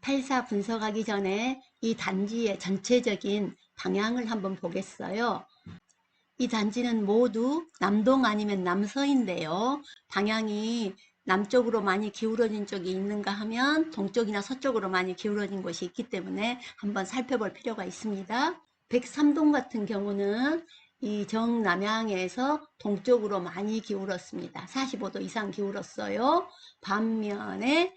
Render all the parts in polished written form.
8사 분석하기 전에 이 단지의 전체적인 방향을 한번 보겠어요. 이 단지는 모두 남동 아니면 남서인데요. 방향이 남쪽으로 많이 기울어진 쪽이 있는가 하면 동쪽이나 서쪽으로 많이 기울어진 곳이 있기 때문에 한번 살펴볼 필요가 있습니다. 103동 같은 경우는 이 정남향에서 동쪽으로 많이 기울었습니다. 45도 이상 기울었어요. 반면에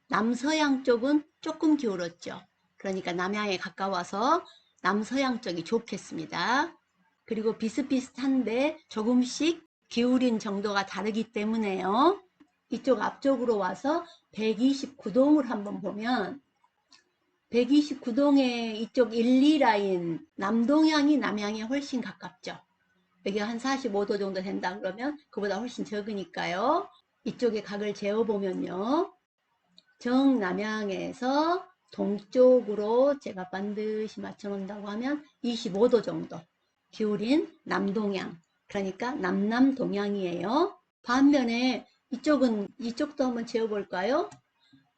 남서양 쪽은 조금 기울었죠. 그러니까 남향에 가까워서 남서양 쪽이 좋겠습니다. 그리고 비슷비슷한데 조금씩 기울인 정도가 다르기 때문에요. 이쪽 앞쪽으로 와서 129동을 한번 보면 129동의 이쪽 1, 2라인 남동향이 남향에 훨씬 가깝죠. 여기 한 45도 정도 된다 그러면 그보다 훨씬 적으니까요. 이쪽에 각을 재어보면요. 정남향에서 동쪽으로 제가 반드시 맞춰 놓는다고 하면 25도 정도 기울인 남동향, 그러니까 남남동향이에요. 반면에 이쪽도 한번 재어볼까요?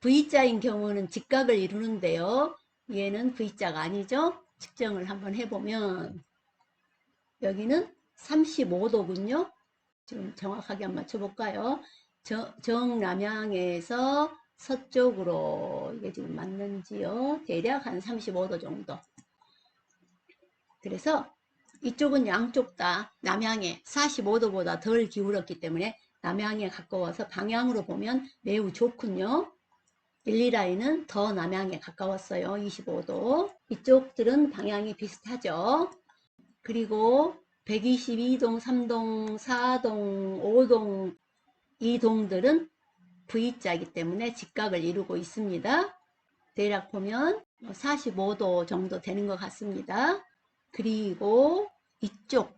V자인 경우는 직각을 이루는데요. 얘는 V자가 아니죠. 측정을 한번 해보면 여기는 35도군요. 지금 정확하게 한번 맞춰볼까요? 정남향에서 서쪽으로 이게 지금 맞는지요? 대략 한 35도 정도. 그래서 이쪽은 양쪽 다 남향에 45도보다 덜 기울었기 때문에 남향에 가까워서 방향으로 보면 매우 좋군요. 1, 2라인은 더 남향에 가까웠어요. 25도. 이쪽들은 방향이 비슷하죠. 그리고 122동, 3동, 4동, 5동 이 동들은 V자이기 때문에 직각을 이루고 있습니다. 대략 보면 45도 정도 되는 것 같습니다. 그리고 이쪽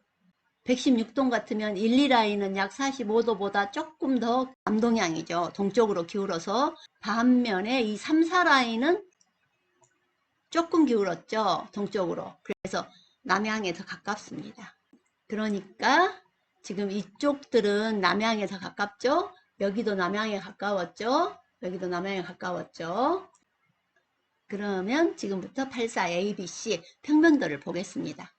116동 같으면 1, 2라인은 약 45도보다 조금 더 남동향이죠. 동쪽으로 기울어서. 반면에 이 3, 4라인은 조금 기울었죠. 동쪽으로. 그래서 남향에 더 가깝습니다. 그러니까 지금 이쪽들은 남향에 더 가깝죠. 여기도 남향에 가까웠죠. 여기도 남향에 가까웠죠. 그러면 지금부터 84A, B, C 평면도를 보겠습니다.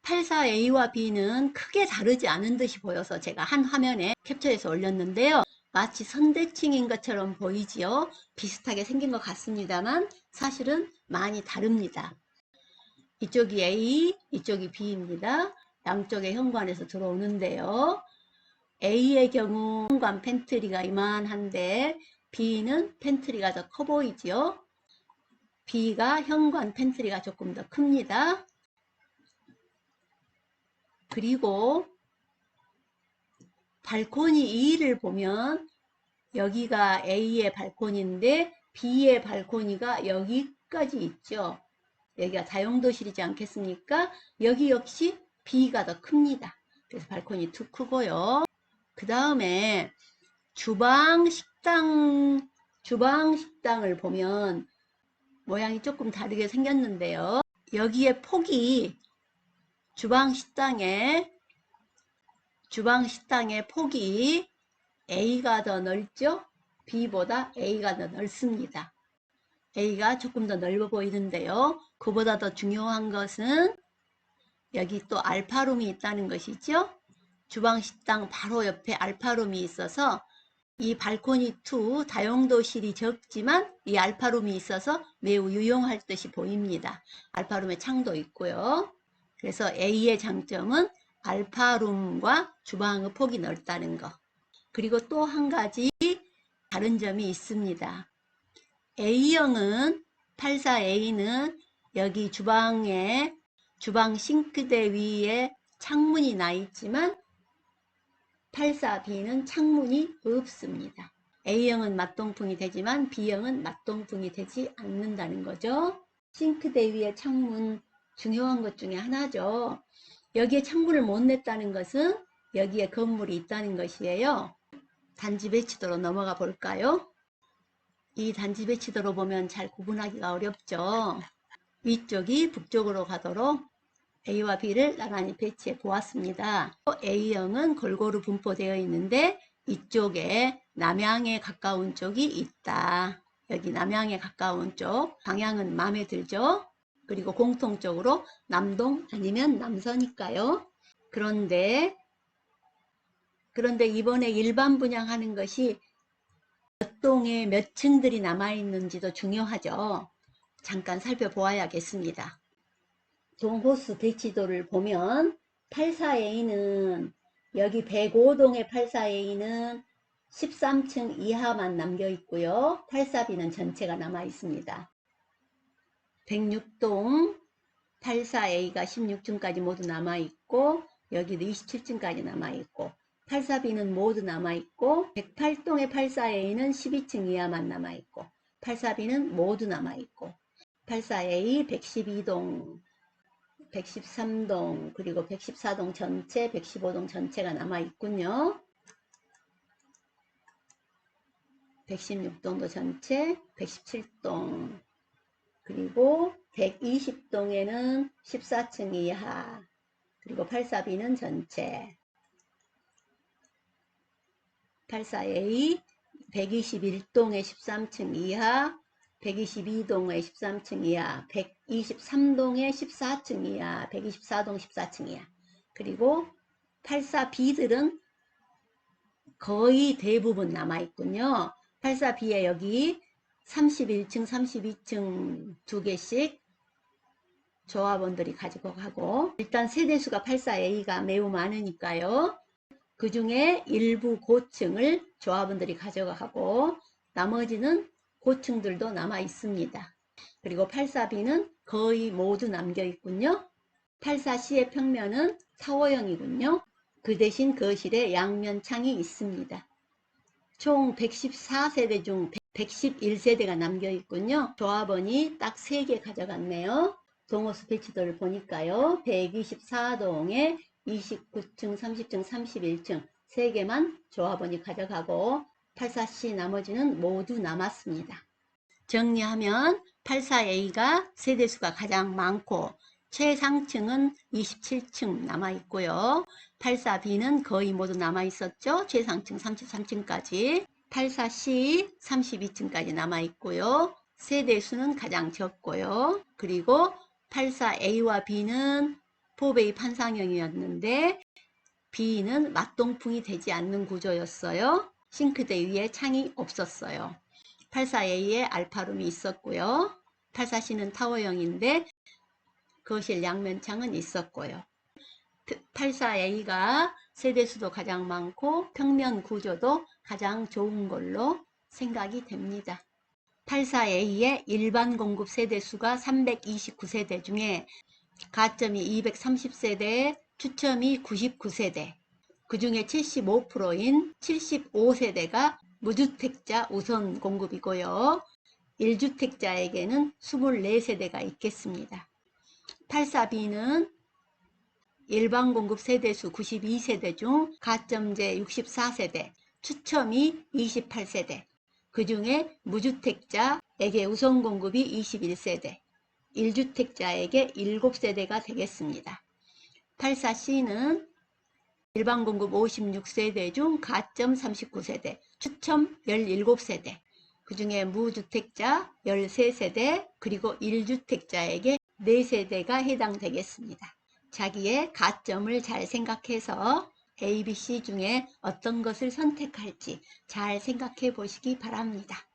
84A와 B는 크게 다르지 않은 듯이 보여서 제가 한 화면에 캡처해서 올렸는데요. 마치 선대칭인 것처럼 보이지요. 비슷하게 생긴 것 같습니다만 사실은 많이 다릅니다. 이쪽이 A, 이쪽이 B입니다. 양쪽의 현관에서 들어오는데요. A의 경우 현관 팬트리가 이만한데 B는 팬트리가 더 커 보이지요. B가 현관 팬트리가 조금 더 큽니다. 그리고 발코니 2를 보면 여기가 A의 발코니인데 B의 발코니가 여기까지 있죠. 여기가 다용도실이지 않겠습니까? 여기 역시 B가 더 큽니다. 그래서 발코니 2 크고요. 그 다음에 주방 식당을 보면 모양이 조금 다르게 생겼는데요. 여기에 폭이 주방 식당의 폭이 A가 더 넓죠? B보다 A가 더 넓습니다. A가 조금 더 넓어 보이는데요. 그보다 더 중요한 것은 여기 또 알파룸이 있다는 것이죠. 주방식당 바로 옆에 알파룸이 있어서 이 발코니 2 다용도실이 적지만 이 알파룸이 있어서 매우 유용할 듯이 보입니다. 알파룸에 창도 있고요. 그래서 A의 장점은 알파룸과 주방의 폭이 넓다는 거. 그리고 또 한 가지 다른 점이 있습니다. A형은 84A는 여기 주방 싱크대 위에 창문이 나 있지만 84B는 창문이 없습니다. A형은 맞동풍이 되지만 B형은 맞동풍이 되지 않는다는 거죠. 싱크대 위에 창문 중요한 것 중에 하나죠. 여기에 창문을 못 냈다는 것은 여기에 건물이 있다는 것이에요. 단지 배치도로 넘어가 볼까요? 이 단지 배치도로 보면 잘 구분하기가 어렵죠. 위쪽이 북쪽으로 가도록 A와 B를 나란히 배치해 보았습니다. A형은 골고루 분포되어 있는데 이쪽에 남향에 가까운 쪽이 있다. 여기 남향에 가까운 쪽 방향은 마음에 들죠? 그리고 공통적으로 남동 아니면 남서니까요. 그런데 이번에 일반 분양하는 것이 몇 동에 몇 층들이 남아있는지도 중요하죠. 잠깐 살펴보아야겠습니다. 동호수 배치도를 보면 84A는 여기 105동의 84A는 13층 이하만 남겨 있고요. 84B는 전체가 남아 있습니다. 106동 84A가 16층까지 모두 남아 있고 여기도 27층까지 남아 있고 84B는 모두 남아 있고 108동의 84A는 12층 이하만 남아 있고 84B는 모두 남아 있고 84A 112동 113동 그리고 114동 전체 115동 전체가 남아 있군요. 116동도 전체 117동 그리고 120동에는 14층 이하 그리고 84B는 전체 84A 121동에 13층 이하 122동에 13층 이하 123동에 14층 이하 124동 14층 이하 그리고 84B들은 거의 대부분 남아있군요. 84B에 여기 31층 32층 두 개씩 조합원들이 가지고 가고 일단 세대수가 84A가 매우 많으니까요. 그 중에 일부 고층을 조합원들이 가져가고 나머지는 고층들도 남아 있습니다. 그리고 84B는 거의 모두 남겨 있군요. 84C의 평면은 타워형이군요. 그 대신 거실에 양면 창이 있습니다. 총 114세대 중 111세대가 남겨 있군요. 조합원이 딱 3개 가져갔네요. 동호수 배치도를 보니까요. 124동에 29층, 30층, 31층 3개만 조합원이 가져가고 84C 나머지는 모두 남았습니다. 정리하면 84A가 세대수가 가장 많고 최상층은 27층 남아있고요. 84B는 거의 모두 남아있었죠. 최상층 33층까지. 84C 32층까지 남아있고요. 세대수는 가장 적고요. 그리고 84A와 B는 포베이 판상형이었는데 B는 맞동풍이 되지 않는 구조였어요. 싱크대 위에 창이 없었어요. 84A에 알파룸이 있었고요. 84C는 타워형인데 거실 양면창은 있었고요. 84A가 세대수도 가장 많고 평면 구조도 가장 좋은 걸로 생각이 됩니다. 84A의 일반 공급 세대수가 329세대 중에 가점이 230세대, 추첨이 99세대, 그 중에 75%인 75세대가 무주택자 우선 공급이고요. 1주택자에게는 24세대가 있겠습니다. 84B는 일반 공급 세대수 92세대 중 가점제 64세대, 추첨이 28세대, 그 중에 무주택자에게 우선 공급이 21세대, 1주택자에게 7세대가 되겠습니다. 84C는 일반 공급 56세대 중 가점 39세대, 추첨 17세대, 그 중에 무주택자 13세대, 그리고 1주택자에게 4세대가 해당되겠습니다. 자기의 가점을 잘 생각해서 A, B, C 중에 어떤 것을 선택할지 잘 생각해 보시기 바랍니다.